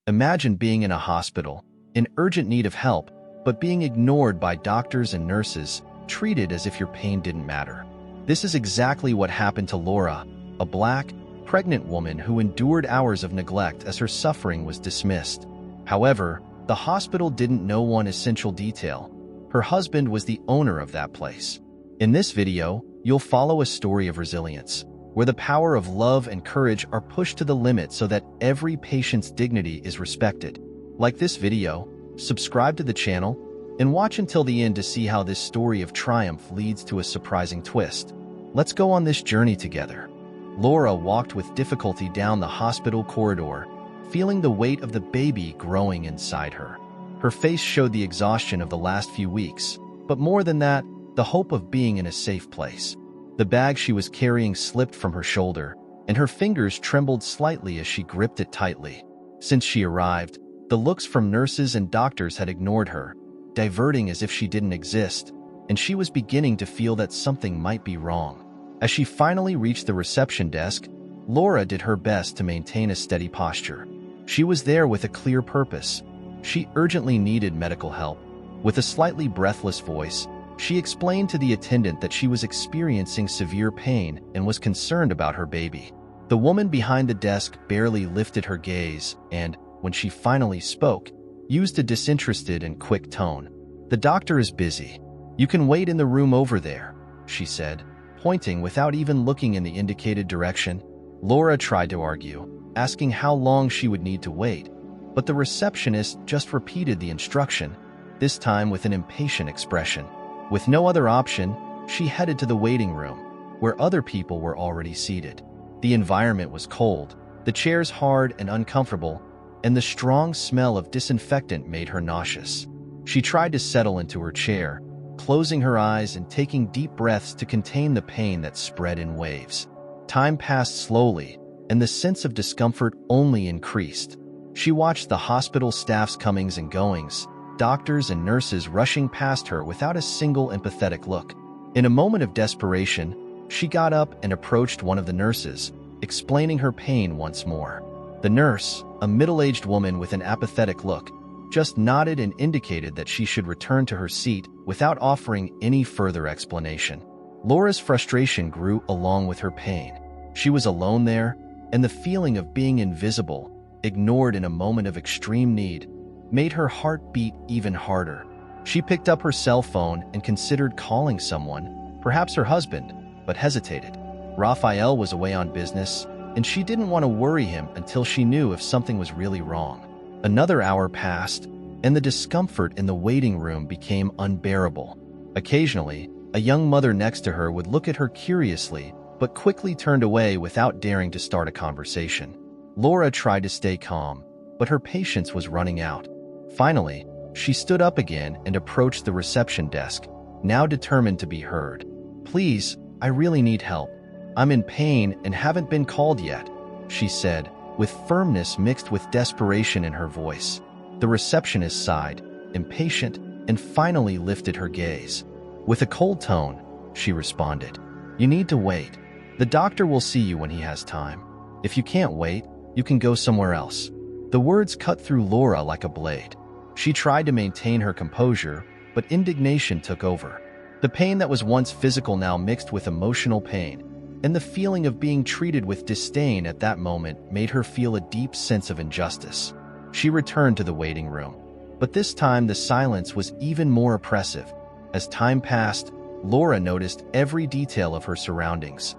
Imagine being in a hospital, in urgent need of help, but being ignored by doctors and nurses, treated as if your pain didn't matter. This is exactly what happened to Laura, a black, pregnant woman who endured hours of neglect as her suffering was dismissed. However, the hospital didn't know one essential detail. Her husband was the owner of that place. In this video, you'll follow a story of resilience, where the power of love and courage are pushed to the limit so that every patient's dignity is respected. Like this video, subscribe to the channel, and watch until the end to see how this story of triumph leads to a surprising twist. Let's go on this journey together. Laura walked with difficulty down the hospital corridor, feeling the weight of the baby growing inside her. Her face showed the exhaustion of the last few weeks, but more than that, the hope of being in a safe place. The bag she was carrying slipped from her shoulder, and her fingers trembled slightly as she gripped it tightly. Since she arrived, the looks from nurses and doctors had ignored her, diverting as if she didn't exist, and she was beginning to feel that something might be wrong. As she finally reached the reception desk, Laura did her best to maintain a steady posture. She was there with a clear purpose. She urgently needed medical help. With a slightly breathless voice, she explained to the attendant that she was experiencing severe pain and was concerned about her baby. The woman behind the desk barely lifted her gaze and, when she finally spoke, used a disinterested and quick tone. "The doctor is busy. You can wait in the room over there," she said, pointing without even looking in the indicated direction. Laura tried to argue, asking how long she would need to wait, but the receptionist just repeated the instruction, this time with an impatient expression. With no other option, she headed to the waiting room, where other people were already seated. The environment was cold, the chairs hard and uncomfortable, and the strong smell of disinfectant made her nauseous. She tried to settle into her chair, closing her eyes and taking deep breaths to contain the pain that spread in waves. Time passed slowly, and the sense of discomfort only increased. She watched the hospital staff's comings and goings, doctors and nurses rushing past her without a single empathetic look. In a moment of desperation, she got up and approached one of the nurses, explaining her pain once more. The nurse, a middle-aged woman with an apathetic look, just nodded and indicated that she should return to her seat without offering any further explanation. Laura's frustration grew along with her pain. She was alone there, and the feeling of being invisible, ignored in a moment of extreme need, made her heart beat even harder. She picked up her cell phone and considered calling someone, perhaps her husband, but hesitated. Raphael was away on business, and she didn't want to worry him until she knew if something was really wrong. Another hour passed, and the discomfort in the waiting room became unbearable. Occasionally, a young mother next to her would look at her curiously, but quickly turned away without daring to start a conversation. Laura tried to stay calm, but her patience was running out. Finally, she stood up again and approached the reception desk, now determined to be heard. "Please, I really need help. I'm in pain and haven't been called yet," she said, with firmness mixed with desperation in her voice. The receptionist sighed, impatient, and finally lifted her gaze. With a cold tone, she responded, "You need to wait. The doctor will see you when he has time. If you can't wait, you can go somewhere else." The words cut through Laura like a blade. She tried to maintain her composure, but indignation took over. The pain that was once physical now mixed with emotional pain, and the feeling of being treated with disdain at that moment made her feel a deep sense of injustice. She returned to the waiting room, but this time the silence was even more oppressive. As time passed, Laura noticed every detail of her surroundings.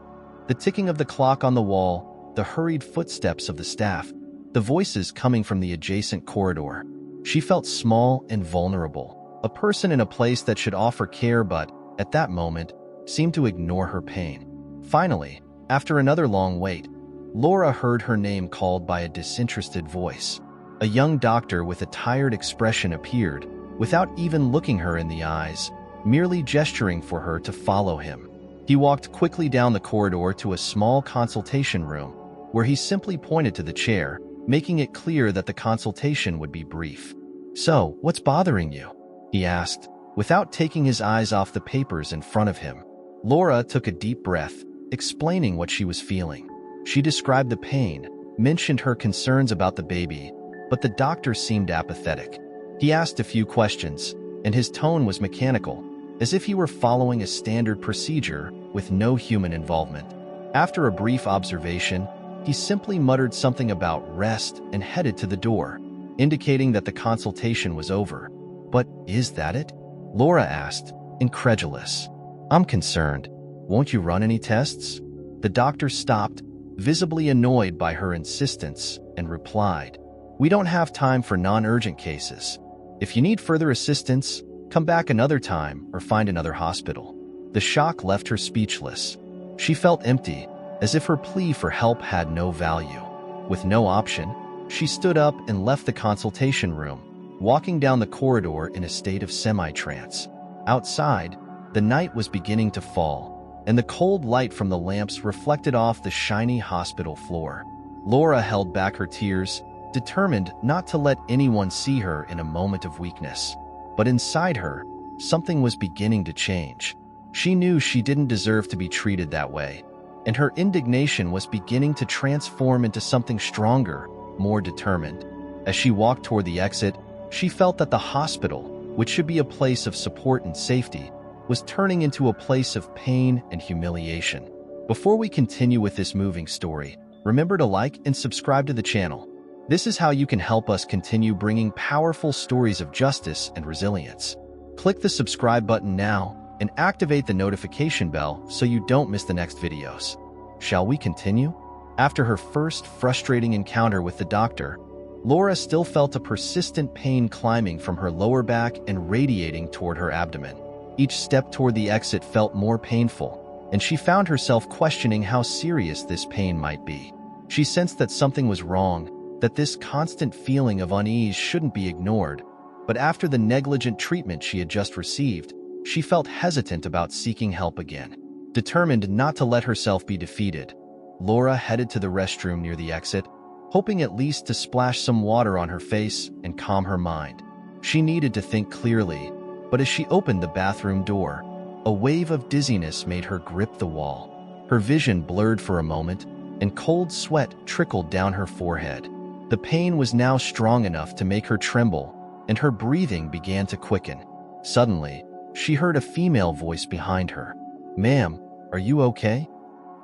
The ticking of the clock on the wall, the hurried footsteps of the staff, the voices coming from the adjacent corridor. She felt small and vulnerable, a person in a place that should offer care but, at that moment, seemed to ignore her pain. Finally, after another long wait, Laura heard her name called by a disinterested voice. A young doctor with a tired expression appeared, without even looking her in the eyes, merely gesturing for her to follow him. He walked quickly down the corridor to a small consultation room, where he simply pointed to the chair, making it clear that the consultation would be brief. "So, what's bothering you?" he asked, without taking his eyes off the papers in front of him. Laura took a deep breath, explaining what she was feeling. She described the pain, mentioned her concerns about the baby, but the doctor seemed apathetic. He asked a few questions, and his tone was mechanical, as if he were following a standard procedure with no human involvement. After a brief observation, he simply muttered something about rest and headed to the door, indicating that the consultation was over. "But is that it?" Laura asked, incredulous. "I'm concerned. Won't you run any tests?" The doctor stopped, visibly annoyed by her insistence, and replied, "We don't have time for non-urgent cases. If you need further assistance, come back another time or find another hospital." The shock left her speechless. She felt empty, as if her plea for help had no value. With no option, she stood up and left the consultation room, walking down the corridor in a state of semi-trance. Outside, the night was beginning to fall, and the cold light from the lamps reflected off the shiny hospital floor. Laura held back her tears, determined not to let anyone see her in a moment of weakness. But inside her, something was beginning to change. She knew she didn't deserve to be treated that way, and her indignation was beginning to transform into something stronger, more determined. As she walked toward the exit, she felt that the hospital, which should be a place of support and safety, was turning into a place of pain and humiliation. Before we continue with this moving story, remember to like and subscribe to the channel. This is how you can help us continue bringing powerful stories of justice and resilience. Click the subscribe button now and activate the notification bell so you don't miss the next videos. Shall we continue? After her first frustrating encounter with the doctor, Laura still felt a persistent pain climbing from her lower back and radiating toward her abdomen. Each step toward the exit felt more painful, and she found herself questioning how serious this pain might be. She sensed that something was wrong, that this constant feeling of unease shouldn't be ignored, but after the negligent treatment she had just received, she felt hesitant about seeking help again. Determined not to let herself be defeated, Laura headed to the restroom near the exit, hoping at least to splash some water on her face and calm her mind. She needed to think clearly, but as she opened the bathroom door, a wave of dizziness made her grip the wall. Her vision blurred for a moment, and cold sweat trickled down her forehead. The pain was now strong enough to make her tremble, and her breathing began to quicken. Suddenly, she heard a female voice behind her. "Ma'am, are you okay?"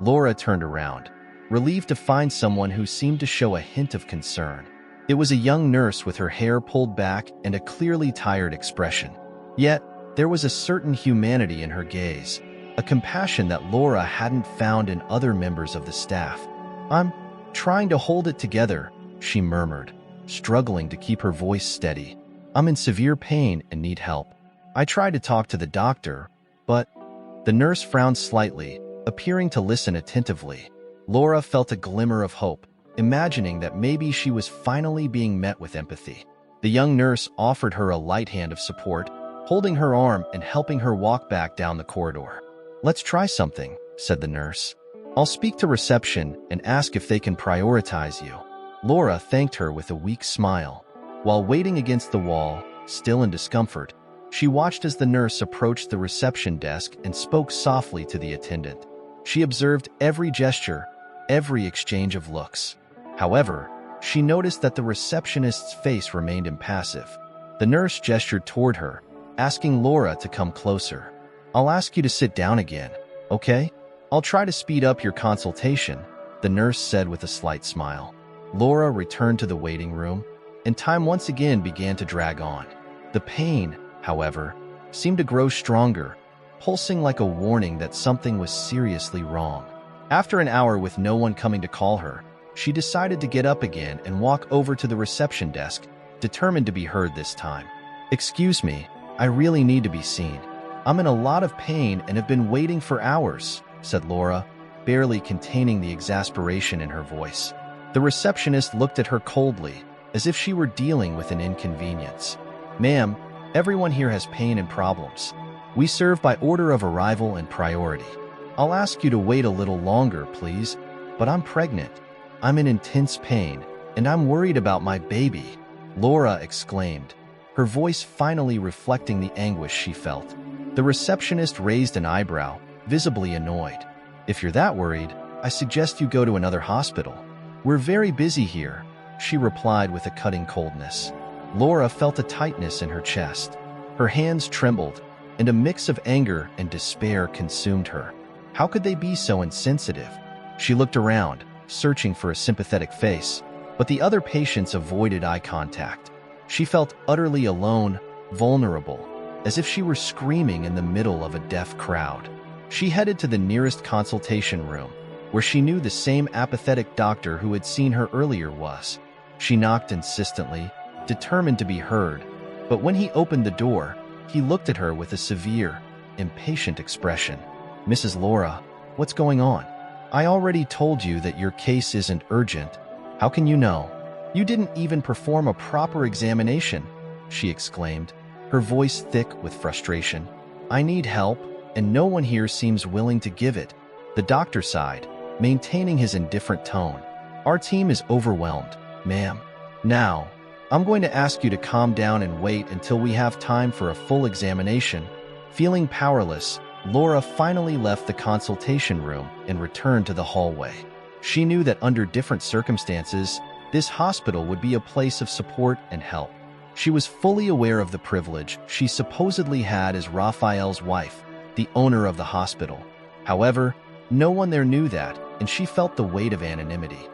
Laura turned around, relieved to find someone who seemed to show a hint of concern. It was a young nurse with her hair pulled back and a clearly tired expression. Yet, there was a certain humanity in her gaze, a compassion that Laura hadn't found in other members of the staff. "I'm trying to hold it together," she murmured, struggling to keep her voice steady. "I'm in severe pain and need help. I tried to talk to the doctor, but..." The nurse frowned slightly, appearing to listen attentively. Laura felt a glimmer of hope, imagining that maybe she was finally being met with empathy. The young nurse offered her a light hand of support, holding her arm and helping her walk back down the corridor. "Let's try something," said the nurse. "I'll speak to reception and ask if they can prioritize you." Laura thanked her with a weak smile. While waiting against the wall, still in discomfort, she watched as the nurse approached the reception desk and spoke softly to the attendant. She observed every gesture, every exchange of looks. However, she noticed that the receptionist's face remained impassive. The nurse gestured toward her, asking Laura to come closer. "I'll ask you to sit down again, okay? I'll try to speed up your consultation," the nurse said with a slight smile. Laura returned to the waiting room, and time once again began to drag on. The pain, however, seemed to grow stronger, pulsing like a warning that something was seriously wrong. After an hour with no one coming to call her, she decided to get up again and walk over to the reception desk, determined to be heard this time. "Excuse me, I really need to be seen. I'm in a lot of pain and have been waiting for hours," said Laura, barely containing the exasperation in her voice. The receptionist looked at her coldly, as if she were dealing with an inconvenience. "Ma'am, everyone here has pain and problems. We serve by order of arrival and priority. I'll ask you to wait a little longer, please, but I'm pregnant. I'm in intense pain, and I'm worried about my baby," Laura exclaimed, her voice finally reflecting the anguish she felt. The receptionist raised an eyebrow, visibly annoyed. "If you're that worried, I suggest you go to another hospital. We're very busy here," she replied with a cutting coldness. Laura felt a tightness in her chest. Her hands trembled, and a mix of anger and despair consumed her. How could they be so insensitive? She looked around, searching for a sympathetic face, but the other patients avoided eye contact. She felt utterly alone, vulnerable, as if she were screaming in the middle of a deaf crowd. She headed to the nearest consultation room, where she knew the same apathetic doctor who had seen her earlier was. She knocked insistently, determined to be heard, but when he opened the door, he looked at her with a severe, impatient expression. "Mrs. Laura, what's going on? I already told you that your case isn't urgent. How can you know? You didn't even perform a proper examination," she exclaimed, her voice thick with frustration. "I need help, and no one here seems willing to give it." The doctor sighed, maintaining his indifferent tone. "Our team is overwhelmed, ma'am. Now, I'm going to ask you to calm down and wait until we have time for a full examination." Feeling powerless, Laura finally left the consultation room and returned to the hallway. She knew that under different circumstances, this hospital would be a place of support and help. She was fully aware of the privilege she supposedly had as Raphael's wife, the owner of the hospital. However, no one there knew that, and she felt the weight of anonymity,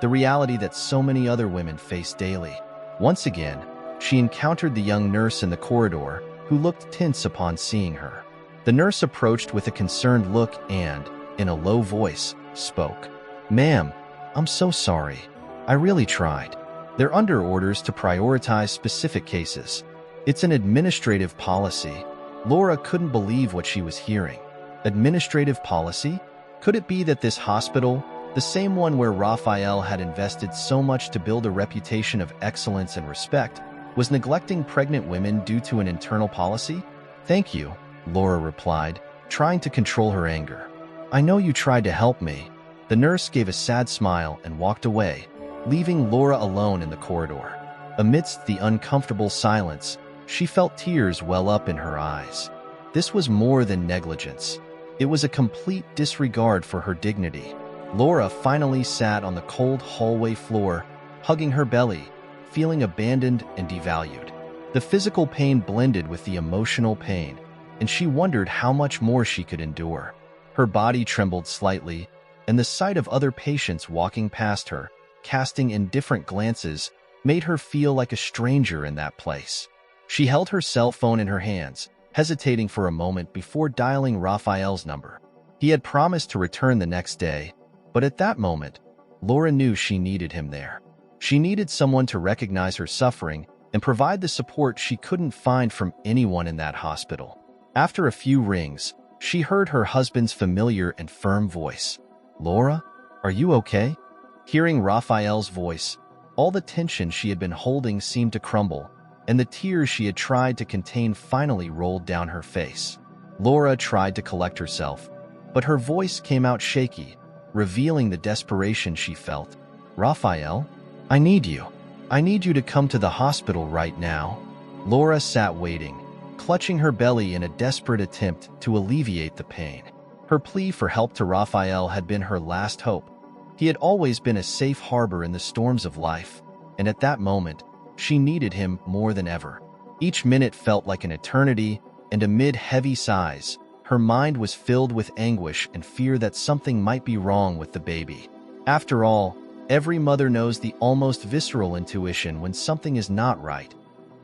the reality that so many other women face daily. Once again, she encountered the young nurse in the corridor, who looked tense upon seeing her. The nurse approached with a concerned look and, in a low voice, spoke. "Ma'am, I'm so sorry. I really tried. They're under orders to prioritize specific cases. It's an administrative policy." Laura couldn't believe what she was hearing. Administrative policy? Could it be that this hospital, the same one where Raphael had invested so much to build a reputation of excellence and respect, was neglecting pregnant women due to an internal policy? "Thank you," Laura replied, trying to control her anger. "I know you tried to help me." The nurse gave a sad smile and walked away, leaving Laura alone in the corridor. Amidst the uncomfortable silence, she felt tears well up in her eyes. This was more than negligence. It was a complete disregard for her dignity. Laura finally sat on the cold hallway floor, hugging her belly, feeling abandoned and devalued. The physical pain blended with the emotional pain, and she wondered how much more she could endure. Her body trembled slightly, and the sight of other patients walking past her, casting indifferent glances, made her feel like a stranger in that place. She held her cell phone in her hands, hesitating for a moment before dialing Raphael's number. He had promised to return the next day, but at that moment, Laura knew she needed him there. She needed someone to recognize her suffering and provide the support she couldn't find from anyone in that hospital. After a few rings, she heard her husband's familiar and firm voice. "Laura, are you okay?" Hearing Raphael's voice, all the tension she had been holding seemed to crumble, and the tears she had tried to contain finally rolled down her face. Laura tried to collect herself, but her voice came out shaky, revealing the desperation she felt. "Raphael, I need you. I need you to come to the hospital right now." Laura sat waiting, clutching her belly in a desperate attempt to alleviate the pain. Her plea for help to Raphael had been her last hope. He had always been a safe harbor in the storms of life, and at that moment, she needed him more than ever. Each minute felt like an eternity, and amid heavy sighs, her mind was filled with anguish and fear that something might be wrong with the baby. After all, every mother knows the almost visceral intuition when something is not right,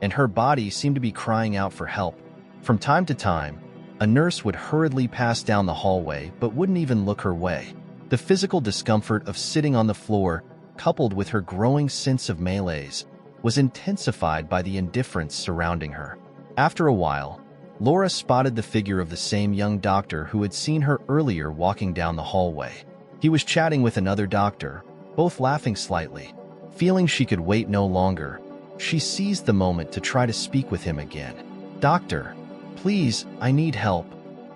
and her body seemed to be crying out for help. From time to time, a nurse would hurriedly pass down the hallway but wouldn't even look her way. The physical discomfort of sitting on the floor, coupled with her growing sense of malaise, was intensified by the indifference surrounding her. After a while, Laura spotted the figure of the same young doctor who had seen her earlier walking down the hallway. He was chatting with another doctor, both laughing slightly. Feeling she could wait no longer, she seized the moment to try to speak with him again. "Doctor, please, I need help,"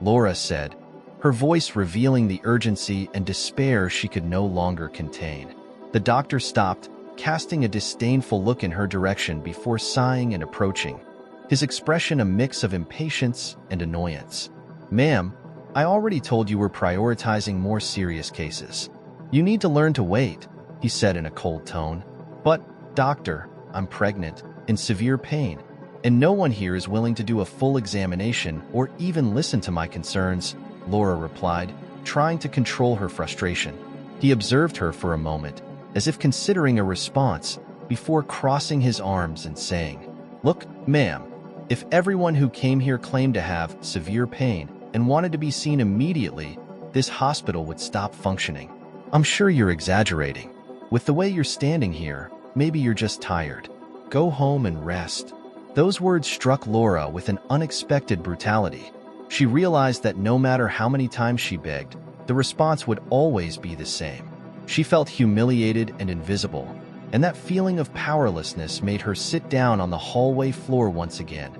Laura said, her voice revealing the urgency and despair she could no longer contain. The doctor stopped, casting a disdainful look in her direction before sighing and approaching, his expression a mix of impatience and annoyance. "Ma'am, I already told you we're prioritizing more serious cases. You need to learn to wait," he said in a cold tone. "But "Doctor, I'm pregnant, in severe pain, and no one here is willing to do a full examination or even listen to my concerns," Laura replied, trying to control her frustration. He observed her for a moment, as if considering a response, before crossing his arms and saying, "Look, ma'am, if everyone who came here claimed to have severe pain and wanted to be seen immediately, this hospital would stop functioning. I'm sure you're exaggerating. With the way you're standing here, maybe you're just tired. Go home and rest." Those words struck Laura with an unexpected brutality. She realized that no matter how many times she begged, the response would always be the same. She felt humiliated and invisible, and that feeling of powerlessness made her sit down on the hallway floor once again,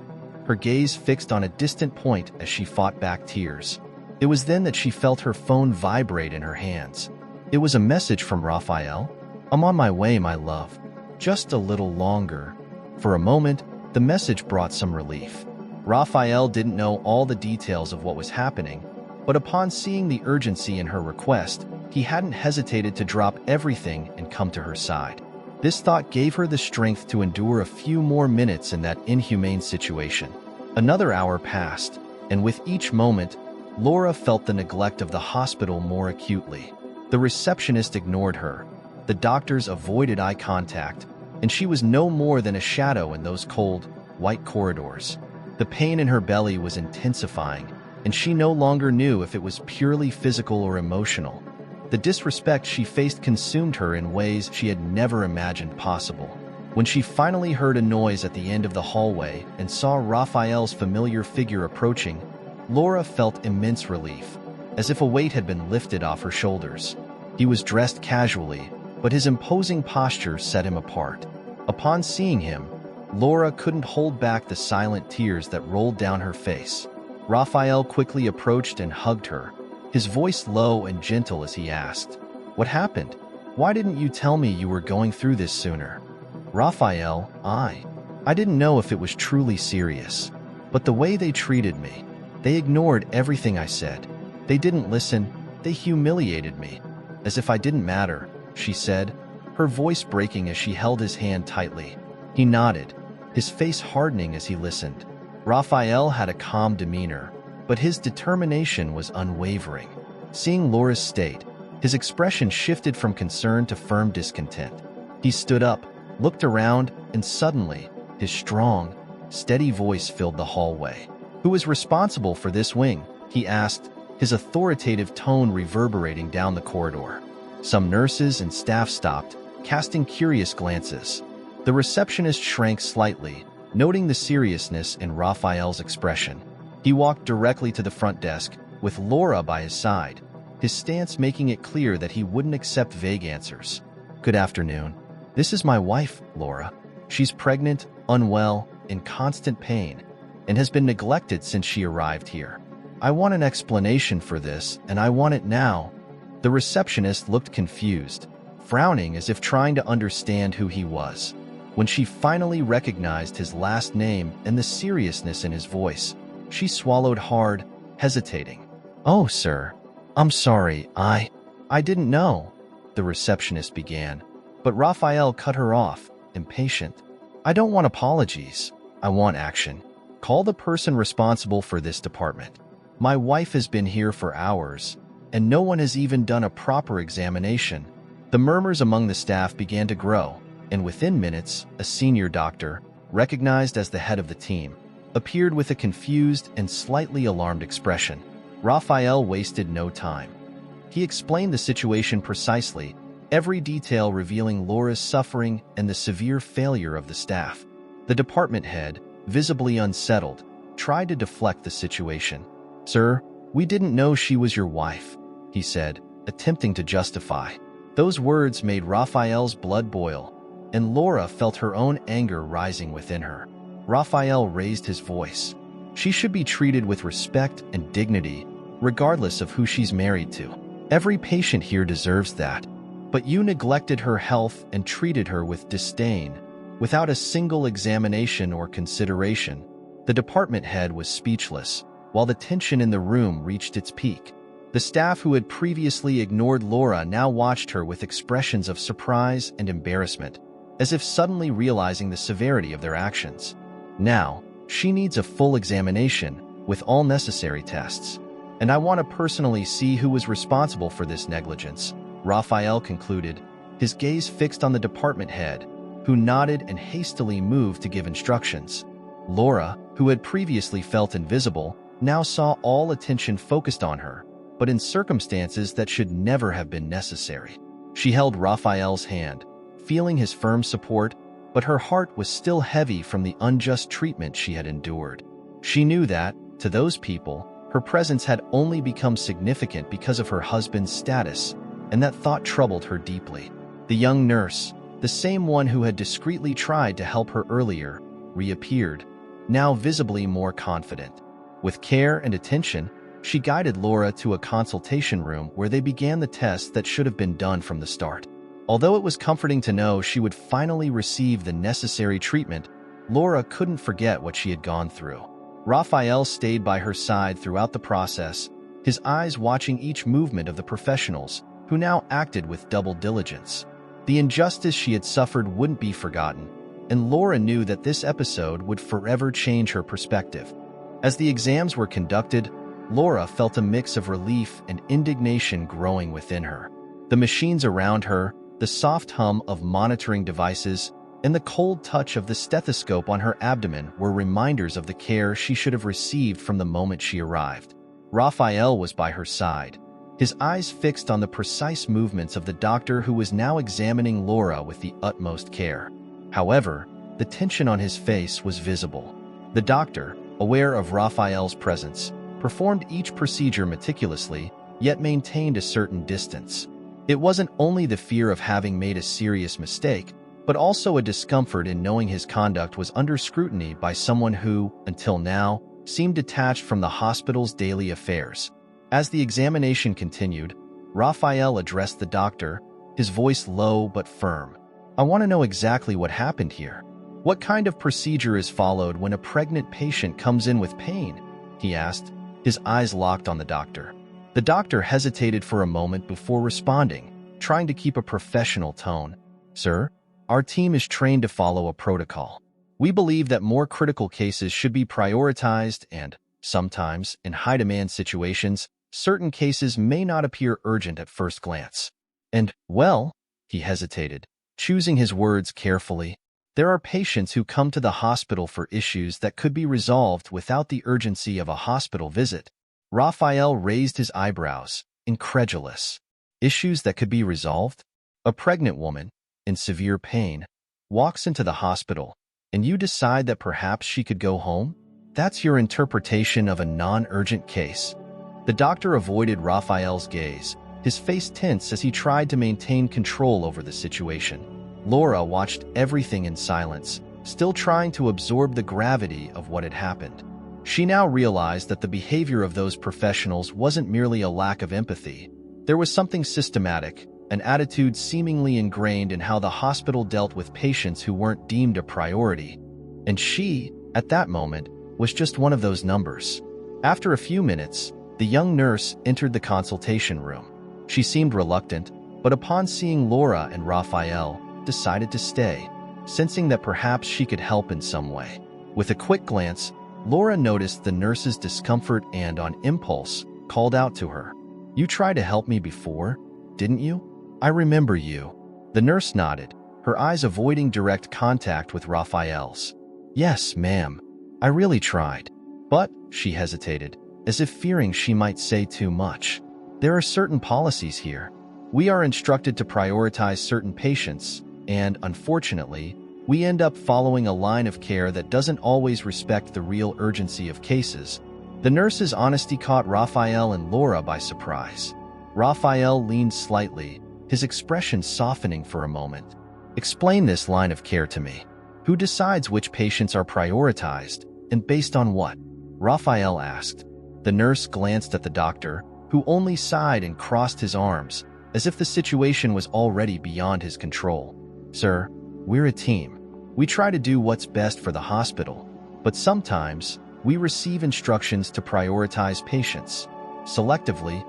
her gaze fixed on a distant point as she fought back tears. It was then that she felt her phone vibrate in her hands. It was a message from Raphael. "I'm on my way, my love. Just a little longer." For a moment, the message brought some relief. Raphael didn't know all the details of what was happening, but upon seeing the urgency in her request, he hadn't hesitated to drop everything and come to her side. This thought gave her the strength to endure a few more minutes in that inhumane situation. Another hour passed, and with each moment, Laura felt the neglect of the hospital more acutely. The receptionist ignored her, the doctors avoided eye contact, and she was no more than a shadow in those cold, white corridors. The pain in her belly was intensifying, and she no longer knew if it was purely physical or emotional. The disrespect she faced consumed her in ways she had never imagined possible. When she finally heard a noise at the end of the hallway and saw Raphael's familiar figure approaching, Laura felt immense relief, as if a weight had been lifted off her shoulders. He was dressed casually, but his imposing posture set him apart. Upon seeing him, Laura couldn't hold back the silent tears that rolled down her face. Raphael quickly approached and hugged her, his voice low and gentle as he asked, "What happened? Why didn't you tell me you were going through this sooner?" "Raphael, I didn't know if it was truly serious. But the way they treated me, they ignored everything I said. They didn't listen, they humiliated me. As if I didn't matter," she said, her voice breaking as she held his hand tightly. He nodded, his face hardening as he listened. Raphael had a calm demeanor, but his determination was unwavering. Seeing Laura's state, his expression shifted from concern to firm discontent. He stood up, looked around, and suddenly, his strong, steady voice filled the hallway. "Who is responsible for this wing?" he asked, his authoritative tone reverberating down the corridor. Some nurses and staff stopped, casting curious glances. The receptionist shrank slightly, noting the seriousness in Raphael's expression. He walked directly to the front desk, with Laura by his side, his stance making it clear that he wouldn't accept vague answers. "Good afternoon. This is my wife, Laura. She's pregnant, unwell, in constant pain, and has been neglected since she arrived here. I want an explanation for this, and I want it now." The receptionist looked confused, frowning as if trying to understand who he was. When she finally recognized his last name and the seriousness in his voice, she swallowed hard, hesitating. "Oh, sir, I'm sorry, I didn't know," the receptionist began. But Raphael cut her off, impatient. "I don't want apologies. I want action. Call the person responsible for this department. My wife has been here for hours, and no one has even done a proper examination." The murmurs among the staff began to grow, and within minutes, a senior doctor, recognized as the head of the team, appeared with a confused and slightly alarmed expression. Raphael wasted no time. He explained the situation precisely, every detail revealing Laura's suffering and the severe failure of the staff. The department head, visibly unsettled, tried to deflect the situation. "Sir, we didn't know she was your wife," he said, attempting to justify. Those words made Raphael's blood boil, and Laura felt her own anger rising within her. Raphael raised his voice. "She should be treated with respect and dignity, regardless of who she's married to. Every patient here deserves that. But you neglected her health and treated her with disdain, without a single examination or consideration." The department head was speechless, while the tension in the room reached its peak. The staff who had previously ignored Laura now watched her with expressions of surprise and embarrassment. as if suddenly realizing the severity of their actions. Now, she needs a full examination with all necessary tests. And I want to personally see who was responsible for this negligence, Raphael concluded, his gaze fixed on the department head, who nodded and hastily moved to give instructions. Laura, who had previously felt invisible, now saw all attention focused on her, but in circumstances that should never have been necessary. She held Raphael's hand, feeling his firm support, but her heart was still heavy from the unjust treatment she had endured. She knew that, to those people, her presence had only become significant because of her husband's status, and that thought troubled her deeply. The young nurse, the same one who had discreetly tried to help her earlier, reappeared, now visibly more confident. With care and attention, she guided Laura to a consultation room where they began the tests that should have been done from the start. Although it was comforting to know she would finally receive the necessary treatment, Laura couldn't forget what she had gone through. Raphael stayed by her side throughout the process, his eyes watching each movement of the professionals, who now acted with double diligence. The injustice she had suffered wouldn't be forgotten, and Laura knew that this episode would forever change her perspective. As the exams were conducted, Laura felt a mix of relief and indignation growing within her. The machines around her, the soft hum of monitoring devices, and the cold touch of the stethoscope on her abdomen were reminders of the care she should have received from the moment she arrived. Raphael was by her side, his eyes fixed on the precise movements of the doctor who was now examining Laura with the utmost care. However, the tension on his face was visible. The doctor, aware of Raphael's presence, performed each procedure meticulously, yet maintained a certain distance. It wasn't only the fear of having made a serious mistake, but also a discomfort in knowing his conduct was under scrutiny by someone who, until now, seemed detached from the hospital's daily affairs. As the examination continued, Raphael addressed the doctor, his voice low but firm. "I want to know exactly what happened here. What kind of procedure is followed when a pregnant patient comes in with pain?" he asked, his eyes locked on the doctor. The doctor hesitated for a moment before responding, trying to keep a professional tone. "Sir, our team is trained to follow a protocol. We believe that more critical cases should be prioritized and, sometimes, in high-demand situations, certain cases may not appear urgent at first glance. And, well," he hesitated, choosing his words carefully, "there are patients who come to the hospital for issues that could be resolved without the urgency of a hospital visit." Raphael raised his eyebrows, incredulous. "Issues that could be resolved? A pregnant woman, in severe pain, walks into the hospital, and you decide that perhaps she could go home? That's your interpretation of a non-urgent case." The doctor avoided Raphael's gaze, his face tense as he tried to maintain control over the situation. Laura watched everything in silence, still trying to absorb the gravity of what had happened. She now realized that the behavior of those professionals wasn't merely a lack of empathy. There was something systematic, an attitude seemingly ingrained in how the hospital dealt with patients who weren't deemed a priority. And she, at that moment, was just one of those numbers. After a few minutes, the young nurse entered the consultation room. She seemed reluctant, but upon seeing Laura and Raphael, decided to stay, sensing that perhaps she could help in some way. With a quick glance, Laura noticed the nurse's discomfort and, on impulse, called out to her. "You tried to help me before, didn't you? I remember you." The nurse nodded, her eyes avoiding direct contact with Raphael's. "Yes, ma'am. I really tried." But, she hesitated, as if fearing she might say too much. "There are certain policies here. We are instructed to prioritize certain patients, and, unfortunately, we end up following a line of care that doesn't always respect the real urgency of cases." The nurse's honesty caught Raphael and Laura by surprise. Raphael leaned slightly, his expression softening for a moment. "Explain this line of care to me. Who decides which patients are prioritized, and based on what?" Raphael asked. The nurse glanced at the doctor, who only sighed and crossed his arms, as if the situation was already beyond his control. "Sir, we're a team. We try to do what's best for the hospital, but sometimes we receive instructions to prioritize patients. Selectively."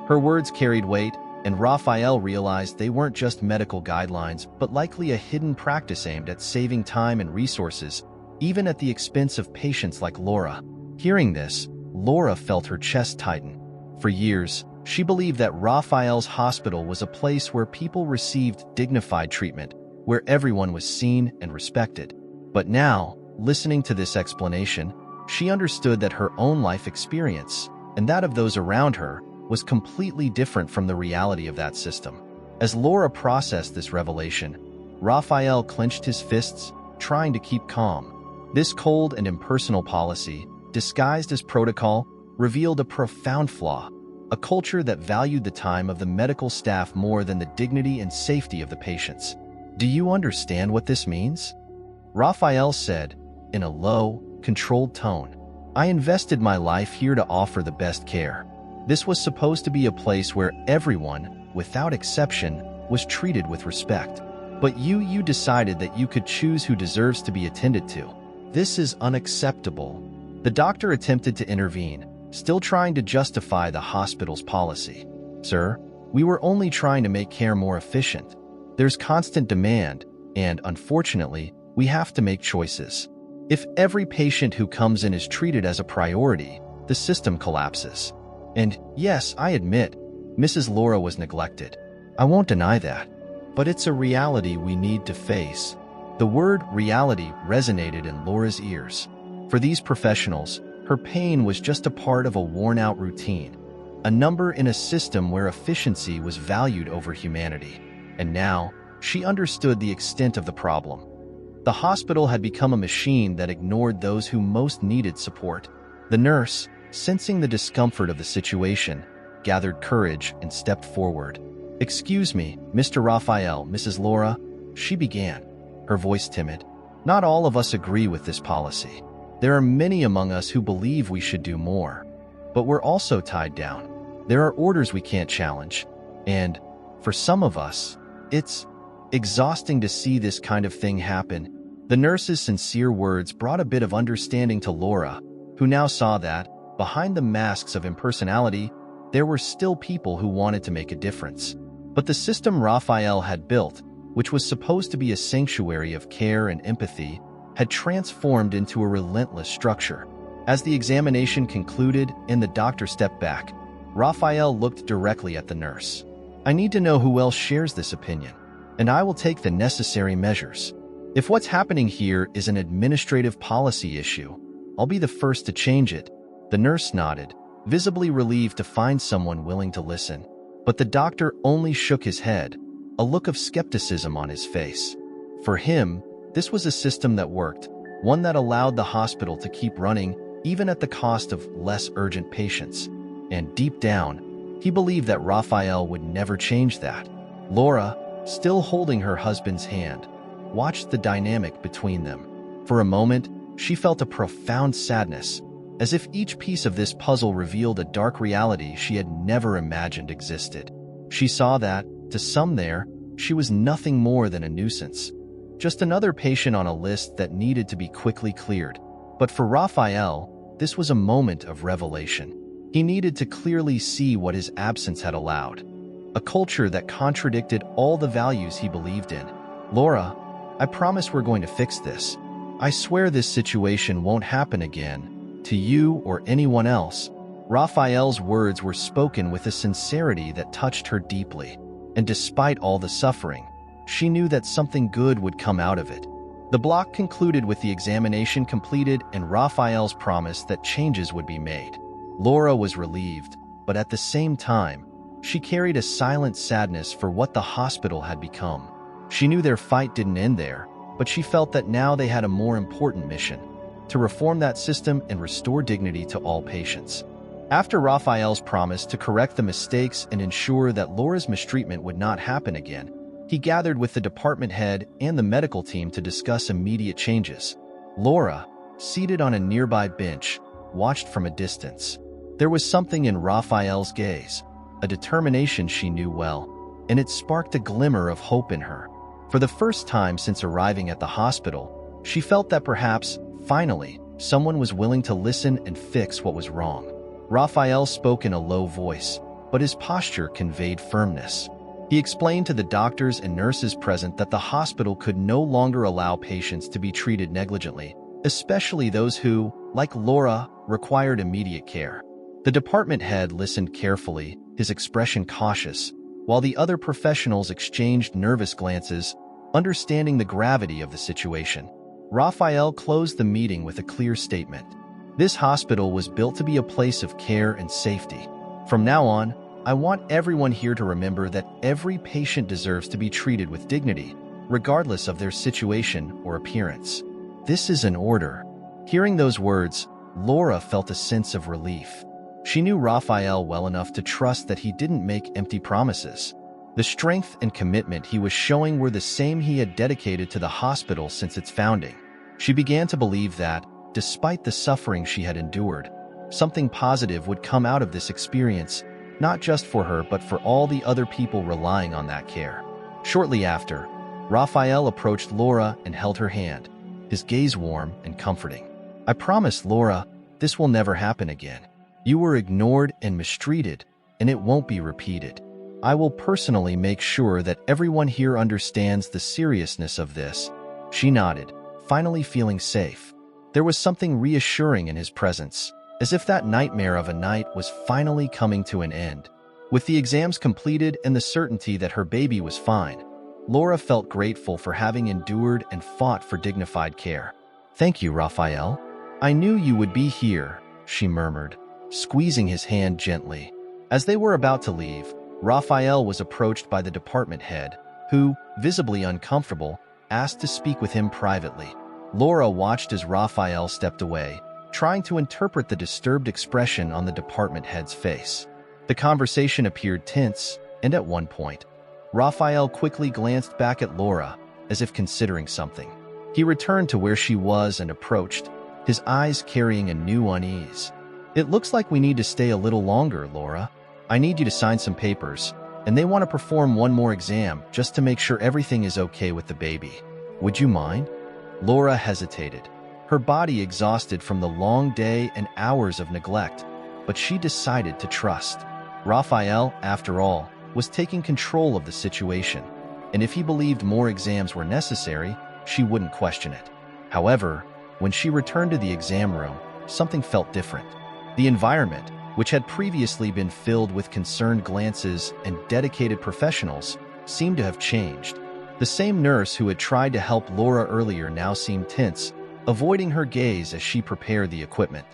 Her words carried weight, and Raphael realized they weren't just medical guidelines, but likely a hidden practice aimed at saving time and resources, even at the expense of patients like Laura. Hearing this, Laura felt her chest tighten. For years, she believed that Raphael's hospital was a place where people received dignified treatment, where everyone was seen and respected. But now, listening to this explanation, she understood that her own life experience, and that of those around her, was completely different from the reality of that system. As Laura processed this revelation, Raphael clenched his fists, trying to keep calm. This cold and impersonal policy, disguised as protocol, revealed a profound flaw, a culture that valued the time of the medical staff more than the dignity and safety of the patients. "Do you understand what this means?" Raphael said, in a low, controlled tone. "I invested my life here to offer the best care. This was supposed to be a place where everyone, without exception, was treated with respect. But you decided that you could choose who deserves to be attended to. This is unacceptable." The doctor attempted to intervene, still trying to justify the hospital's policy. "Sir, we were only trying to make care more efficient. There's constant demand, and unfortunately, we have to make choices. If every patient who comes in is treated as a priority, the system collapses. And yes, I admit, Mrs. Laura was neglected. I won't deny that. But it's a reality we need to face." The word reality resonated in Laura's ears. For these professionals, her pain was just a part of a worn-out routine, a number in a system where efficiency was valued over humanity. And now, she understood the extent of the problem. The hospital had become a machine that ignored those who most needed support. The nurse, sensing the discomfort of the situation, gathered courage and stepped forward. "Excuse me, Mr. Raphael, Mrs. Laura," she began, her voice timid. "Not all of us agree with this policy. There are many among us who believe we should do more. But we're also tied down. There are orders we can't challenge. And, for some of us, it's exhausting to see this kind of thing happen." The nurse's sincere words brought a bit of understanding to Laura, who now saw that, behind the masks of impersonality, there were still people who wanted to make a difference. But the system Raphael had built, which was supposed to be a sanctuary of care and empathy, had transformed into a relentless structure. As the examination concluded and the doctor stepped back, Raphael looked directly at the nurse. "I need to know who else shares this opinion, and I will take the necessary measures. If what's happening here is an administrative policy issue, I'll be the first to change it." The nurse nodded, visibly relieved to find someone willing to listen. But the doctor only shook his head, a look of skepticism on his face. For him, this was a system that worked, one that allowed the hospital to keep running even at the cost of less urgent patients. And deep down, he believed that Raphael would never change that. Laura, still holding her husband's hand, watched the dynamic between them. For a moment, she felt a profound sadness, as if each piece of this puzzle revealed a dark reality she had never imagined existed. She saw that, to some there, she was nothing more than a nuisance, just another patient on a list that needed to be quickly cleared. But for Raphael, this was a moment of revelation. He needed to clearly see what his absence had allowed, a culture that contradicted all the values he believed in. "Laura, I promise we're going to fix this. I swear this situation won't happen again, to you or anyone else." Raphael's words were spoken with a sincerity that touched her deeply, and despite all the suffering, she knew that something good would come out of it. The block concluded with the examination completed and Raphael's promise that changes would be made. Laura was relieved, but at the same time, she carried a silent sadness for what the hospital had become. She knew their fight didn't end there, but she felt that now they had a more important mission: to reform that system and restore dignity to all patients. After Raphael's promise to correct the mistakes and ensure that Laura's mistreatment would not happen again, he gathered with the department head and the medical team to discuss immediate changes. Laura, seated on a nearby bench, watched from a distance. There was something in Raphael's gaze, a determination she knew well, and it sparked a glimmer of hope in her. For the first time since arriving at the hospital, she felt that perhaps, finally, someone was willing to listen and fix what was wrong. Raphael spoke in a low voice, but his posture conveyed firmness. He explained to the doctors and nurses present that the hospital could no longer allow patients to be treated negligently, especially those who, like Laura, required immediate care. The department head listened carefully, his expression cautious, while the other professionals exchanged nervous glances, understanding the gravity of the situation. Raphael closed the meeting with a clear statement. This hospital was built to be a place of care and safety. From now on, I want everyone here to remember that every patient deserves to be treated with dignity, regardless of their situation or appearance. This is an order. Hearing those words, Laura felt a sense of relief. She knew Raphael well enough to trust that he didn't make empty promises. The strength and commitment he was showing were the same he had dedicated to the hospital since its founding. She began to believe that, despite the suffering she had endured, something positive would come out of this experience, not just for her but for all the other people relying on that care. Shortly after, Raphael approached Laura and held her hand, his gaze warm and comforting. "I promise, Laura, this will never happen again. You were ignored and mistreated, and it won't be repeated. I will personally make sure that everyone here understands the seriousness of this." She nodded, finally feeling safe. There was something reassuring in his presence, as if that nightmare of a night was finally coming to an end. With the exams completed and the certainty that her baby was fine, Laura felt grateful for having endured and fought for dignified care. "Thank you, Raphael. I knew you would be here," she murmured, squeezing his hand gently. As they were about to leave, Raphael was approached by the department head, who, visibly uncomfortable, asked to speak with him privately. Laura watched as Raphael stepped away, trying to interpret the disturbed expression on the department head's face. The conversation appeared tense, and at one point, Raphael quickly glanced back at Laura, as if considering something. He returned to where she was and approached, his eyes carrying a new unease. "It looks like we need to stay a little longer, Laura. I need you to sign some papers, and they want to perform one more exam just to make sure everything is okay with the baby. Would you mind?" Laura hesitated, her body exhausted from the long day and hours of neglect, but she decided to trust. Raphael, after all, was taking control of the situation, and if he believed more exams were necessary, she wouldn't question it. However, when she returned to the exam room, something felt different. The environment, which had previously been filled with concerned glances and dedicated professionals, seemed to have changed. The same nurse who had tried to help Laura earlier now seemed tense, avoiding her gaze as she prepared the equipment.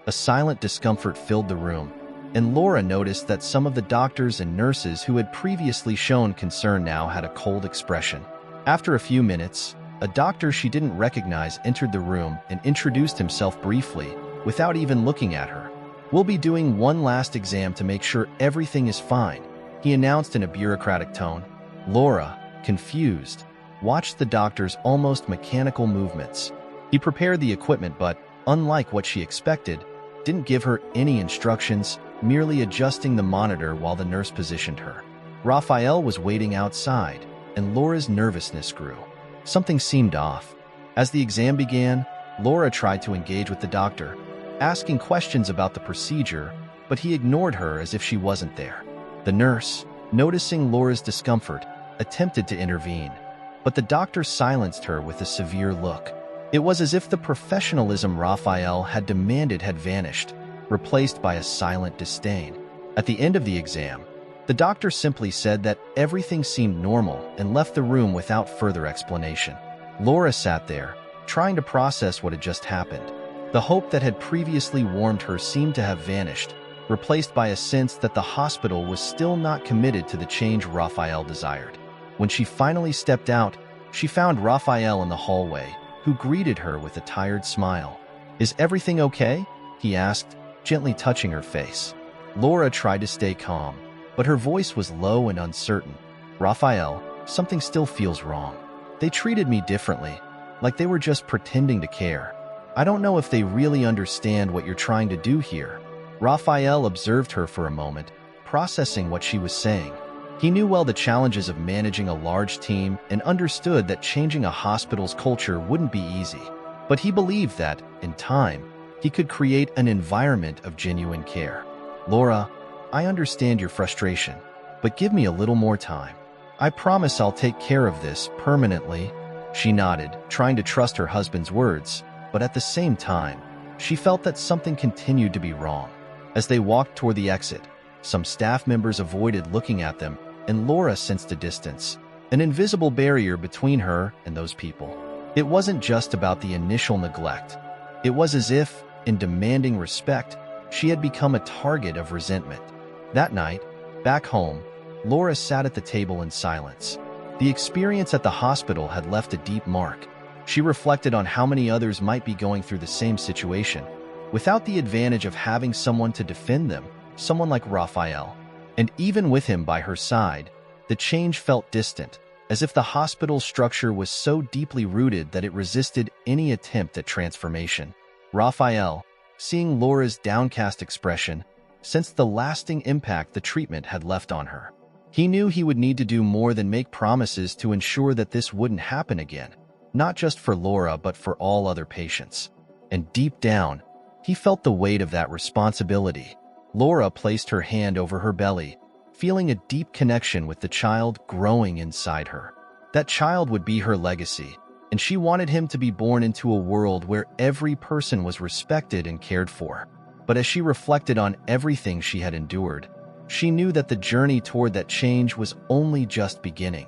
A silent discomfort filled the room, and Laura noticed that some of the doctors and nurses who had previously shown concern now had a cold expression. After a few minutes, a doctor she didn't recognize entered the room and introduced himself briefly, without even looking at her. "We'll be doing one last exam to make sure everything is fine," he announced in a bureaucratic tone. Laura, confused, watched the doctor's almost mechanical movements. He prepared the equipment but, unlike what she expected, didn't give her any instructions, merely adjusting the monitor while the nurse positioned her. Raphael was waiting outside, and Laura's nervousness grew. Something seemed off. As the exam began, Laura tried to engage with the doctor, asking questions about the procedure, but he ignored her as if she wasn't there. The nurse, noticing Laura's discomfort, attempted to intervene, but the doctor silenced her with a severe look. It was as if the professionalism Raphael had demanded had vanished, replaced by a silent disdain. At the end of the exam, the doctor simply said that everything seemed normal and left the room without further explanation. Laura sat there, trying to process what had just happened. The hope that had previously warmed her seemed to have vanished, replaced by a sense that the hospital was still not committed to the change Raphael desired. When she finally stepped out, she found Raphael in the hallway, who greeted her with a tired smile. "Is everything okay?" he asked, gently touching her face. Laura tried to stay calm, but her voice was low and uncertain. "Raphael, something still feels wrong. They treated me differently, like they were just pretending to care. I don't know if they really understand what you're trying to do here." Raphael observed her for a moment, processing what she was saying. He knew well the challenges of managing a large team and understood that changing a hospital's culture wouldn't be easy. But he believed that, in time, he could create an environment of genuine care. "Laura, I understand your frustration, but give me a little more time. I promise I'll take care of this permanently." She nodded, trying to trust her husband's words, but at the same time, she felt that something continued to be wrong. As they walked toward the exit, some staff members avoided looking at them, and Laura sensed a distance, an invisible barrier between her and those people. It wasn't just about the initial neglect. It was as if, in demanding respect, she had become a target of resentment. That night, back home, Laura sat at the table in silence. The experience at the hospital had left a deep mark. She reflected on how many others might be going through the same situation, without the advantage of having someone to defend them, someone like Raphael. And even with him by her side, the change felt distant, as if the hospital structure was so deeply rooted that it resisted any attempt at transformation. Raphael, seeing Laura's downcast expression, sensed the lasting impact the treatment had left on her. He knew he would need to do more than make promises to ensure that this wouldn't happen again, not just for Laura but for all other patients. And deep down, he felt the weight of that responsibility. Laura placed her hand over her belly, feeling a deep connection with the child growing inside her. That child would be her legacy, and she wanted him to be born into a world where every person was respected and cared for. But as she reflected on everything she had endured, she knew that the journey toward that change was only just beginning.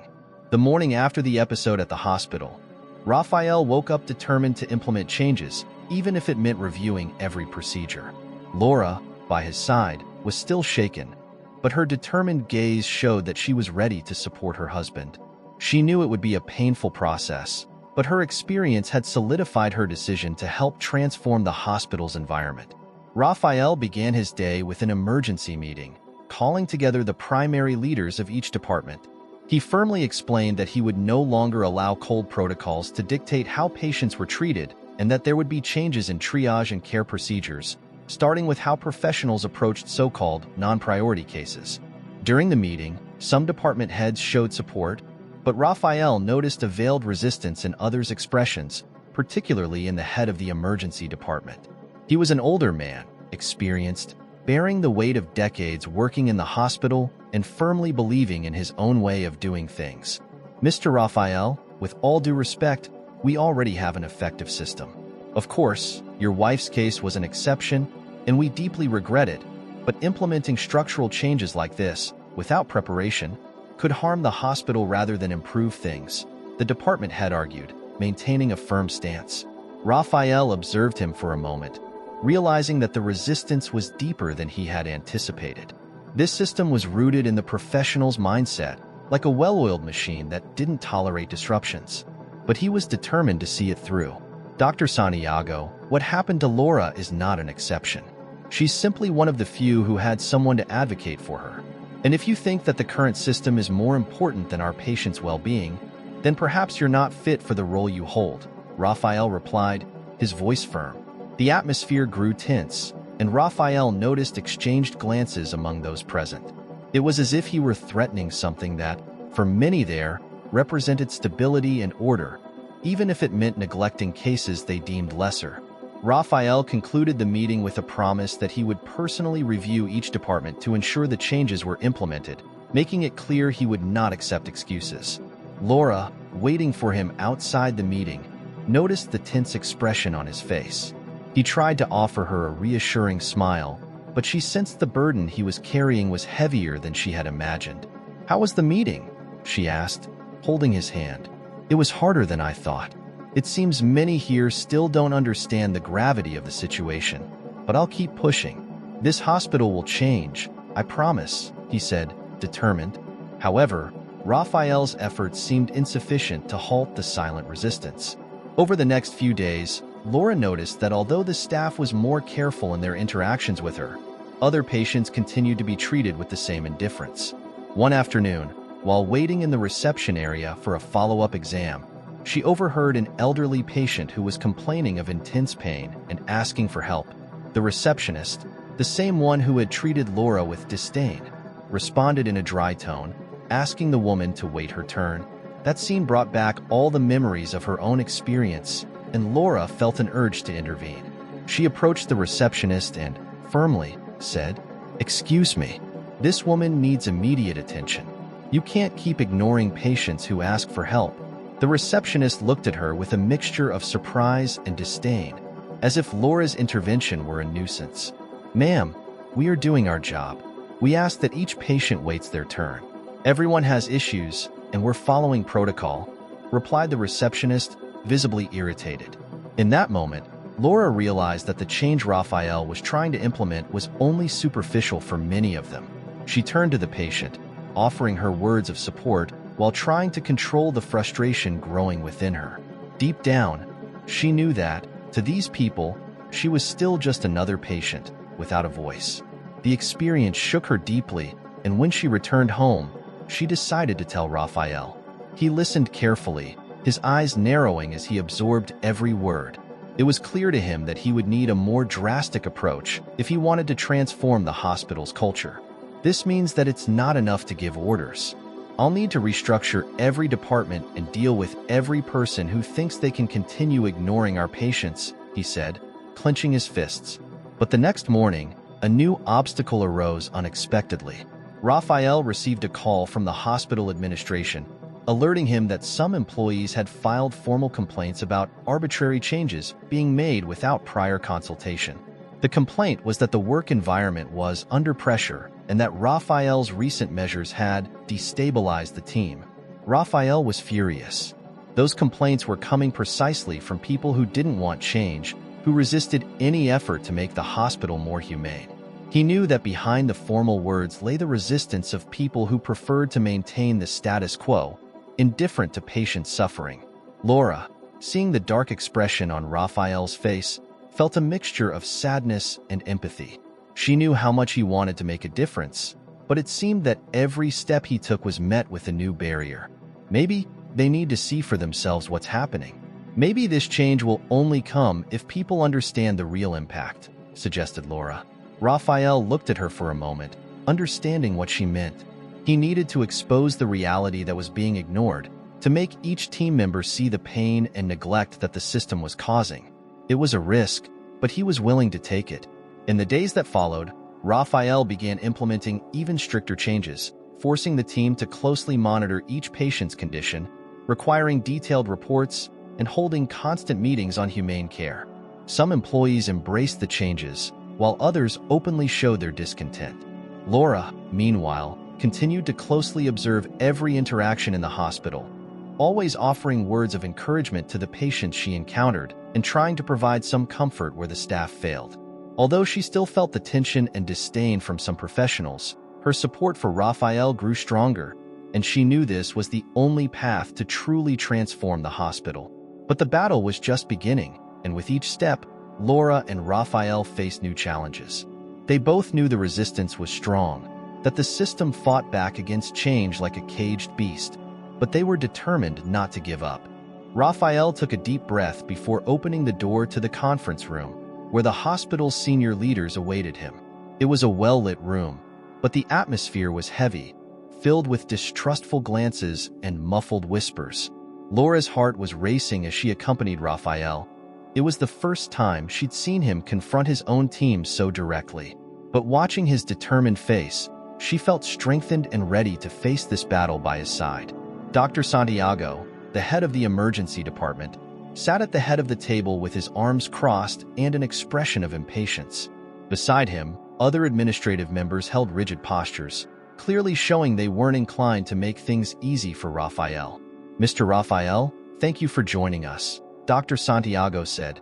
The morning after the episode at the hospital, Raphael woke up determined to implement changes, even if it meant reviewing every procedure. Laura, by his side, was still shaken, but her determined gaze showed that she was ready to support her husband. She knew it would be a painful process, but her experience had solidified her decision to help transform the hospital's environment. Raphael began his day with an emergency meeting, calling together the primary leaders of each department. He firmly explained that he would no longer allow cold protocols to dictate how patients were treated, and that there would be changes in triage and care procedures, starting with how professionals approached so-called non-priority cases. During the meeting, some department heads showed support, but Raphael noticed a veiled resistance in others' expressions, particularly in the head of the emergency department. He was an older man, experienced, bearing the weight of decades working in the hospital and firmly believing in his own way of doing things. "Mr. Raphael, with all due respect, we already have an effective system. Of course, your wife's case was an exception, and we deeply regret it, but implementing structural changes like this, without preparation, could harm the hospital rather than improve things," the department head argued, maintaining a firm stance. Raphael observed him for a moment, realizing that the resistance was deeper than he had anticipated. This system was rooted in the professional's mindset, like a well-oiled machine that didn't tolerate disruptions. But he was determined to see it through. "Dr. Santiago, what happened to Laura is not an exception. She's simply one of the few who had someone to advocate for her. And if you think that the current system is more important than our patients' well-being, then perhaps you're not fit for the role you hold," Raphael replied, his voice firm. The atmosphere grew tense, and Raphael noticed exchanged glances among those present. It was as if he were threatening something that, for many there, represented stability and order, even if it meant neglecting cases they deemed lesser. Raphael concluded the meeting with a promise that he would personally review each department to ensure the changes were implemented, making it clear he would not accept excuses. Laura, waiting for him outside the meeting, noticed the tense expression on his face. He tried to offer her a reassuring smile, but she sensed the burden he was carrying was heavier than she had imagined. "How was the meeting?" she asked, holding his hand. "It was harder than I thought. It seems many here still don't understand the gravity of the situation, but I'll keep pushing. This hospital will change, I promise," he said, determined. However, Raphael's efforts seemed insufficient to halt the silent resistance. Over the next few days, Laura noticed that although the staff was more careful in their interactions with her, other patients continued to be treated with the same indifference. One afternoon, while waiting in the reception area for a follow-up exam, she overheard an elderly patient who was complaining of intense pain and asking for help. The receptionist, the same one who had treated Laura with disdain, responded in a dry tone, asking the woman to wait her turn. That scene brought back all the memories of her own experience, and Laura felt an urge to intervene. She approached the receptionist and, firmly, said, "Excuse me, This woman needs immediate attention. You can't keep ignoring patients who ask for help." The receptionist looked at her with a mixture of surprise and disdain, as if Laura's intervention were a nuisance. "Ma'am, we are doing our job. We ask that each patient waits their turn. Everyone has issues, and we're following protocol," replied the receptionist, visibly irritated. In that moment, Laura realized that the change Raphael was trying to implement was only superficial for many of them. She turned to the patient, offering her words of support while trying to control the frustration growing within her. Deep down, she knew that, to these people, she was still just another patient, without a voice. The experience shook her deeply, and when she returned home, she decided to tell Raphael. He listened carefully, his eyes narrowing as he absorbed every word. It was clear to him that he would need a more drastic approach if he wanted to transform the hospital's culture. "This means that it's not enough to give orders. I'll need to restructure every department and deal with every person who thinks they can continue ignoring our patients," he said, clenching his fists. But the next morning, a new obstacle arose unexpectedly. Raphael received a call from the hospital administration, alerting him that some employees had filed formal complaints about arbitrary changes being made without prior consultation. The complaint was that the work environment was under pressure and that Raphael's recent measures had destabilized the team. Raphael was furious. Those complaints were coming precisely from people who didn't want change, who resisted any effort to make the hospital more humane. He knew that behind the formal words lay the resistance of people who preferred to maintain the status quo, indifferent to patient suffering. Laura, seeing the dark expression on Raphael's face, felt a mixture of sadness and empathy. She knew how much he wanted to make a difference, but it seemed that every step he took was met with a new barrier. Maybe they need to see for themselves what's happening. Maybe this change will only come if people understand the real impact, suggested Laura. Raphael looked at her for a moment, understanding what she meant. He needed to expose the reality that was being ignored, to make each team member see the pain and neglect that the system was causing. It was a risk, but he was willing to take it. In the days that followed, Raphael began implementing even stricter changes, forcing the team to closely monitor each patient's condition, requiring detailed reports, and holding constant meetings on humane care. Some employees embraced the changes, while others openly showed their discontent. Laura, meanwhile, continued to closely observe every interaction in the hospital, always offering words of encouragement to the patients she encountered and trying to provide some comfort where the staff failed. Although she still felt the tension and disdain from some professionals, her support for Raphael grew stronger, and she knew this was the only path to truly transform the hospital. But the battle was just beginning, and with each step, Laura and Raphael faced new challenges. They both knew the resistance was strong, that the system fought back against change like a caged beast, but they were determined not to give up. Raphael took a deep breath before opening the door to the conference room, where the hospital's senior leaders awaited him. It was a well-lit room, but the atmosphere was heavy, filled with distrustful glances and muffled whispers. Laura's heart was racing as she accompanied Raphael. It was the first time she'd seen him confront his own team so directly. But watching his determined face, she felt strengthened and ready to face this battle by his side. Dr. Santiago, the head of the emergency department, sat at the head of the table with his arms crossed and an expression of impatience. Beside him, other administrative members held rigid postures, clearly showing they weren't inclined to make things easy for Raphael. "Mr. Raphael, thank you for joining us," Dr. Santiago said,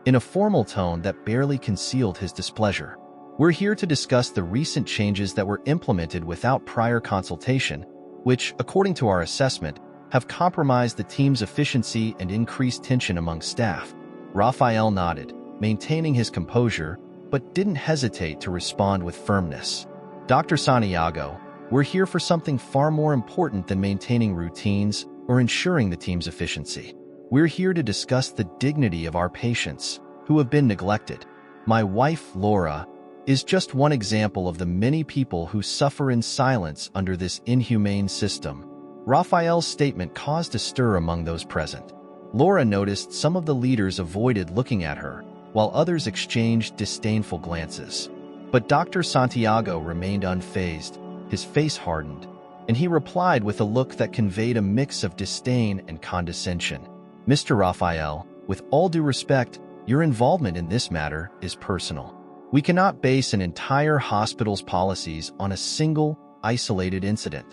in a formal tone that barely concealed his displeasure. "We're here to discuss the recent changes that were implemented without prior consultation, which, according to our assessment, have compromised the team's efficiency and increased tension among staff." Raphael nodded, maintaining his composure, but didn't hesitate to respond with firmness. "Dr. Santiago, we're here for something far more important than maintaining routines or ensuring the team's efficiency. We're here to discuss the dignity of our patients who have been neglected. My wife, Laura, is just one example of the many people who suffer in silence under this inhumane system." Raphael's statement caused a stir among those present. Laura noticed some of the leaders avoided looking at her, while others exchanged disdainful glances. But Dr. Santiago remained unfazed, His face hardened, and he replied with a look that conveyed a mix of disdain and condescension. "Mr. Raphael, with all due respect, your involvement in this matter is personal. We cannot base an entire hospital's policies on a single, isolated incident.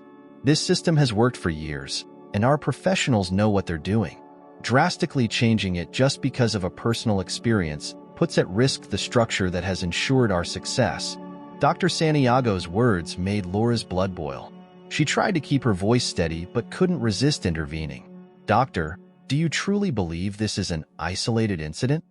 This system has worked for years, and our professionals know what they're doing. Drastically changing it just because of a personal experience puts at risk the structure that has ensured our success." Dr. Santiago's words made Laura's blood boil. She tried to keep her voice steady but couldn't resist intervening. "Doctor, do you truly believe this is an isolated incident?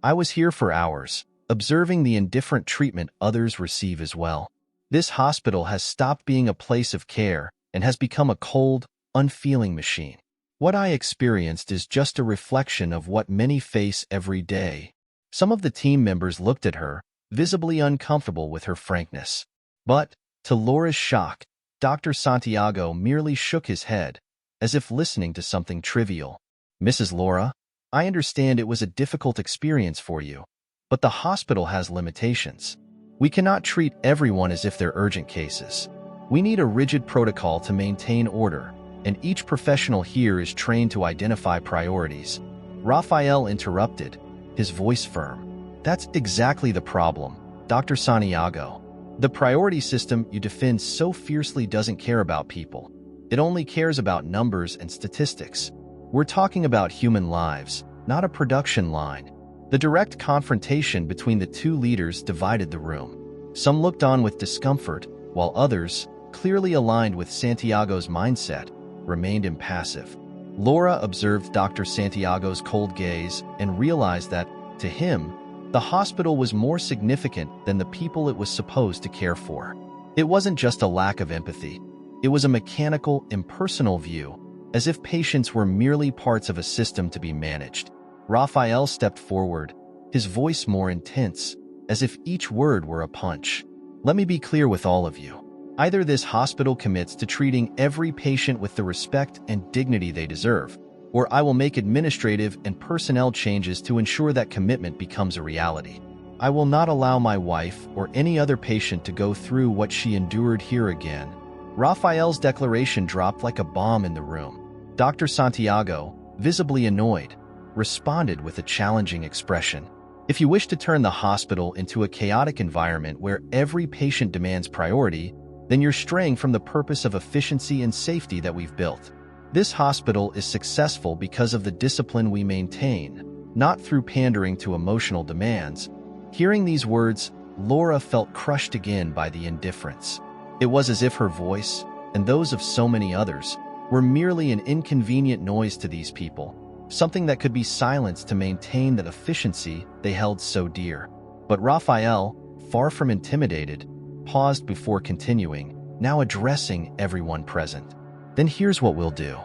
I was here for hours, observing the indifferent treatment others receive as well. This hospital has stopped being a place of care and has become a cold, unfeeling machine. What I experienced is just a reflection of what many face every day." Some of the team members looked at her, visibly uncomfortable with her frankness. But, to Laura's shock, Dr. Santiago merely shook his head, as if listening to something trivial. "Mrs. Laura, I understand it was a difficult experience for you, but the hospital has limitations. We cannot treat everyone as if they're urgent cases. We need a rigid protocol to maintain order, and each professional here is trained to identify priorities." Raphael interrupted, his voice firm. "That's exactly the problem, Dr. Santiago. The priority system you defend so fiercely doesn't care about people. It only cares about numbers and statistics. We're talking about human lives, not a production line." The direct confrontation between the two leaders divided the room. Some looked on with discomfort, while others, clearly aligned with Santiago's mindset, remained impassive. Laura observed Dr. Santiago's cold gaze and realized that, to him, the hospital was more significant than the people it was supposed to care for. It wasn't just a lack of empathy. It was a mechanical, impersonal view, as if patients were merely parts of a system to be managed. Raphael stepped forward, his voice more intense, as if each word were a punch. "Let me be clear with all of you. Either this hospital commits to treating every patient with the respect and dignity they deserve, or I will make administrative and personnel changes to ensure that commitment becomes a reality. I will not allow my wife or any other patient to go through what she endured here again." Raphael's declaration dropped like a bomb in the room. Dr. Santiago, visibly annoyed, responded with a challenging expression. "If you wish to turn the hospital into a chaotic environment where every patient demands priority, then you're straying from the purpose of efficiency and safety that we've built. This hospital is successful because of the discipline we maintain, not through pandering to emotional demands." Hearing these words, Laura felt crushed again by the indifference. It was as if her voice, and those of so many others, were merely an inconvenient noise to these people, something that could be silenced to maintain that efficiency they held so dear. But Raphael, far from intimidated, paused before continuing, now addressing everyone present. "Then here's what we'll do.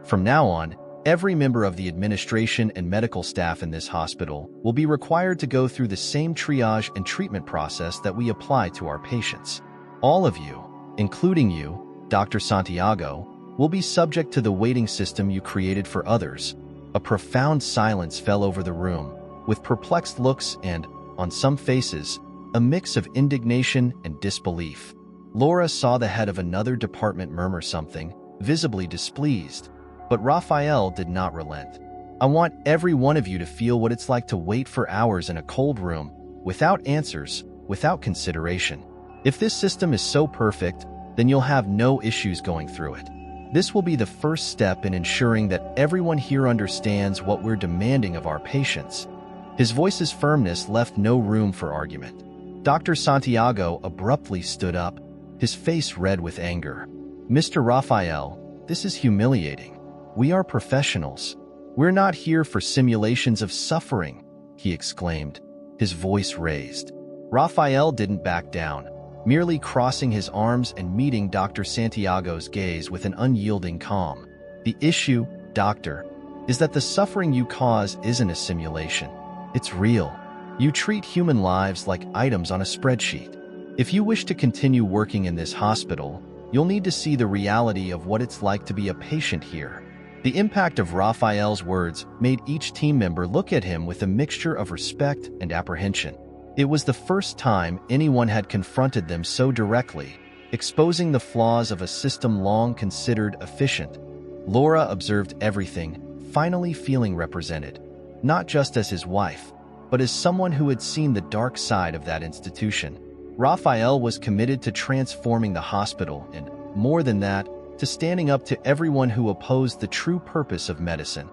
From now on, every member of the administration and medical staff in this hospital will be required to go through the same triage and treatment process that we apply to our patients. All of you, including you, Dr. Santiago, will be subject to the waiting system you created for others." A profound silence fell over the room, with perplexed looks and, on some faces, a mix of indignation and disbelief. Laura saw the head of another department murmur something, visibly displeased, but Raphael did not relent. "I want every one of you to feel what it's like to wait for hours in a cold room, without answers, without consideration. If this system is so perfect, then you'll have no issues going through it. This will be the first step in ensuring that everyone here understands what we're demanding of our patients." His voice's firmness left no room for argument. Dr. Santiago abruptly stood up, his face red with anger. "Mr. Raphael, this is humiliating. We are professionals. We're not here for simulations of suffering," he exclaimed, his voice raised. Raphael didn't back down, merely crossing his arms and meeting Dr. Santiago's gaze with an unyielding calm. "The issue, doctor, is that the suffering you cause isn't a simulation. It's real. You treat human lives like items on a spreadsheet. If you wish to continue working in this hospital, you'll need to see the reality of what it's like to be a patient here." The impact of Raphael's words made each team member look at him with a mixture of respect and apprehension. It was the first time anyone had confronted them so directly, exposing the flaws of a system long considered efficient. Laura observed everything, finally feeling represented, not just as his wife, but as someone who had seen the dark side of that institution. Raphael was committed to transforming the hospital and, more than that, to standing up to everyone who opposed the true purpose of medicine,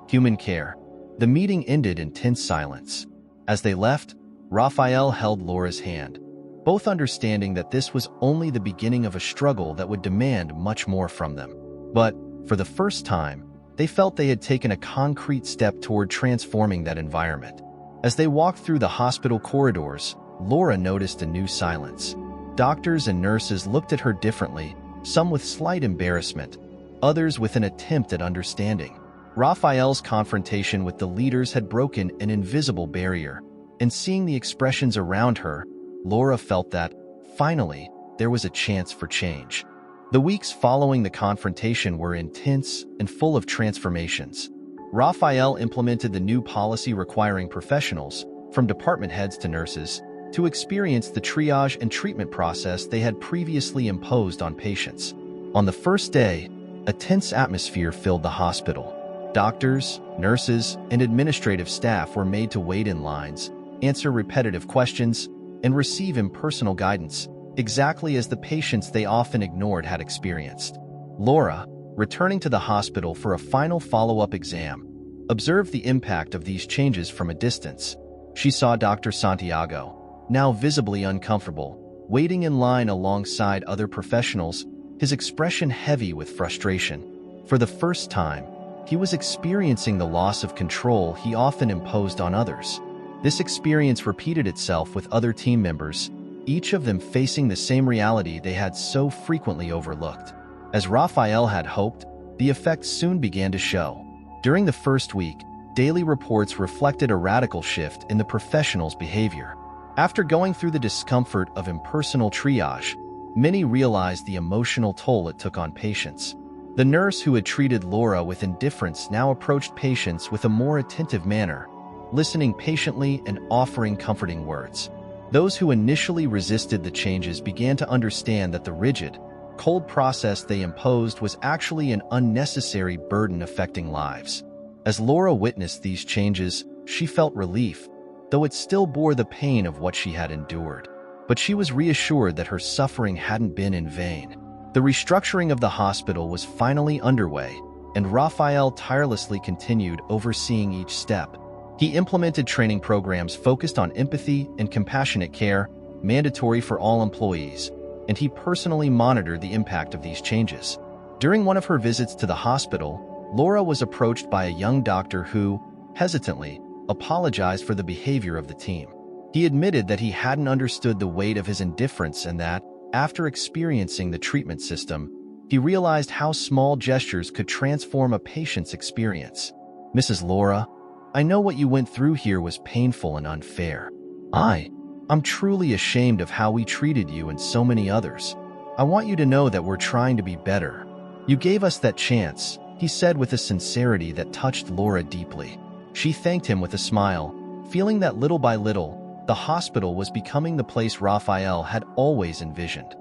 human care. The meeting ended in tense silence. As they left, Raphael held Laura's hand, both understanding that this was only the beginning of a struggle that would demand much more from them. But, for the first time, they felt they had taken a concrete step toward transforming that environment. As they walked through the hospital corridors, Laura noticed a new silence. Doctors and nurses looked at her differently, some with slight embarrassment, others with an attempt at understanding. Raphael's confrontation with the leaders had broken an invisible barrier, and seeing the expressions around her, Laura felt that, finally, there was a chance for change. The weeks following the confrontation were intense and full of transformations. Raphael implemented the new policy requiring professionals, from department heads to nurses, to experience the triage and treatment process they had previously imposed on patients. On the first day, a tense atmosphere filled the hospital. Doctors, nurses, and administrative staff were made to wait in lines, answer repetitive questions, and receive impersonal guidance, exactly as the patients they often ignored had experienced. Laura, returning to the hospital for a final follow-up exam, observed the impact of these changes from a distance. She saw Dr. Santiago, now visibly uncomfortable, waiting in line alongside other professionals, his expression heavy with frustration. For the first time, he was experiencing the loss of control he often imposed on others. This experience repeated itself with other team members, each of them facing the same reality they had so frequently overlooked. As Raphael had hoped, the effects soon began to show. During the first week, daily reports reflected a radical shift in the professionals' behavior. After going through the discomfort of impersonal triage, many realized the emotional toll it took on patients. The nurse who had treated Laura with indifference now approached patients with a more attentive manner, listening patiently and offering comforting words. Those who initially resisted the changes began to understand that the rigid, cold process they imposed was actually an unnecessary burden affecting lives. As Laura witnessed these changes, she felt relief, though it still bore the pain of what she had endured. But she was reassured that her suffering hadn't been in vain. The restructuring of the hospital was finally underway, and Raphael tirelessly continued overseeing each step. He implemented training programs focused on empathy and compassionate care, mandatory for all employees, and he personally monitored the impact of these changes. During one of her visits to the hospital, Laura was approached by a young doctor who, hesitantly, apologized for the behavior of the team. He admitted that he hadn't understood the weight of his indifference and that, after experiencing the treatment system, he realized how small gestures could transform a patient's experience. "Mrs. Laura, I know what you went through here was painful and unfair. I'm truly ashamed of how we treated you and so many others. I want you to know that we're trying to be better. You gave us that chance," he said with a sincerity that touched Laura deeply. She thanked him with a smile, feeling that little by little, the hospital was becoming the place Raphael had always envisioned.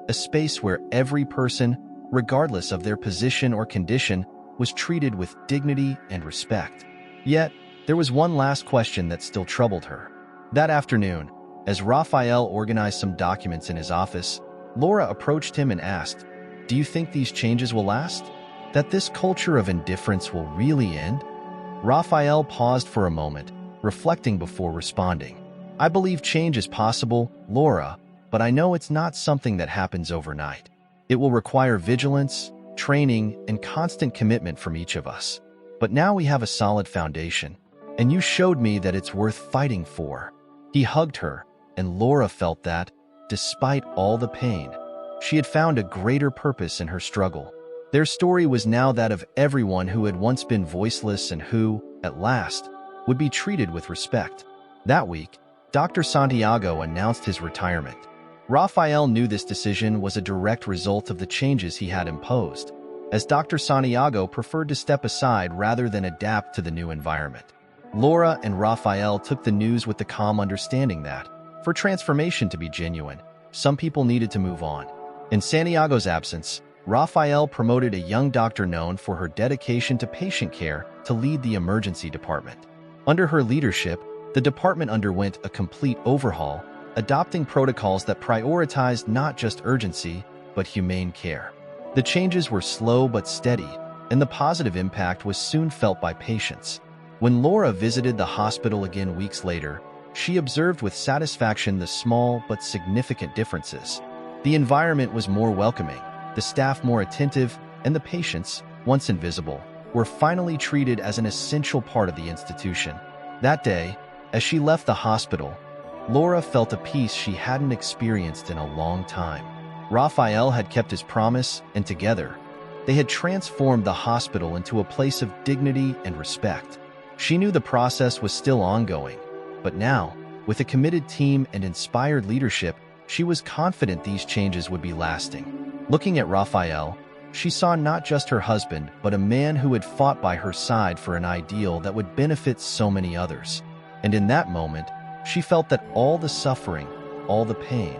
A space where every person, regardless of their position or condition, was treated with dignity and respect. Yet, there was one last question that still troubled her. That afternoon, as Raphael organized some documents in his office, Laura approached him and asked, "Do you think these changes will last? That this culture of indifference will really end?" Raphael paused for a moment, reflecting before responding. "I believe change is possible, Laura, but I know it's not something that happens overnight. It will require vigilance, training, and constant commitment from each of us. But now we have a solid foundation, and you showed me that it's worth fighting for." He hugged her, and Laura felt that, despite all the pain, she had found a greater purpose in her struggle. Their story was now that of everyone who had once been voiceless and who, at last, would be treated with respect. That week, Dr. Santiago announced his retirement. Raphael knew this decision was a direct result of the changes he had imposed, as Dr. Santiago preferred to step aside rather than adapt to the new environment. Laura and Raphael took the news with the calm understanding that, for transformation to be genuine, some people needed to move on. In Santiago's absence, Rafael promoted a young doctor known for her dedication to patient care to lead the emergency department. Under her leadership, the department underwent a complete overhaul, adopting protocols that prioritized not just urgency, but humane care. The changes were slow but steady, and the positive impact was soon felt by patients. When Laura visited the hospital again weeks later, she observed with satisfaction the small but significant differences. The environment was more welcoming, the staff more attentive, and the patients, once invisible, were finally treated as an essential part of the institution. That day, as she left the hospital, Laura felt a peace she hadn't experienced in a long time. Rafael had kept his promise, and together, they had transformed the hospital into a place of dignity and respect. She knew the process was still ongoing, but now, with a committed team and inspired leadership, she was confident these changes would be lasting. Looking at Rafael, she saw not just her husband, but a man who had fought by her side for an ideal that would benefit so many others. And in that moment, she felt that all the suffering, all the pain,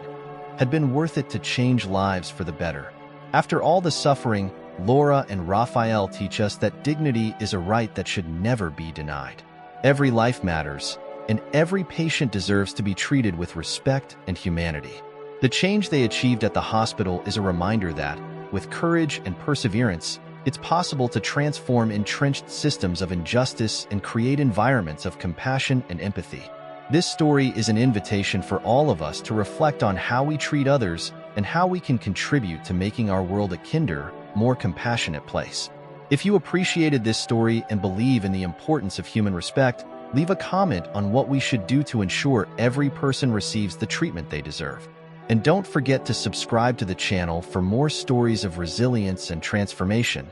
had been worth it to change lives for the better. After all the suffering, Laura and Rafael teach us that dignity is a right that should never be denied. Every life matters, and every patient deserves to be treated with respect and humanity. The change they achieved at the hospital is a reminder that, with courage and perseverance, it's possible to transform entrenched systems of injustice and create environments of compassion and empathy. This story is an invitation for all of us to reflect on how we treat others and how we can contribute to making our world a kinder, more compassionate place. If you appreciated this story and believe in the importance of human respect, leave a comment on what we should do to ensure every person receives the treatment they deserve. And don't forget to subscribe to the channel for more stories of resilience and transformation.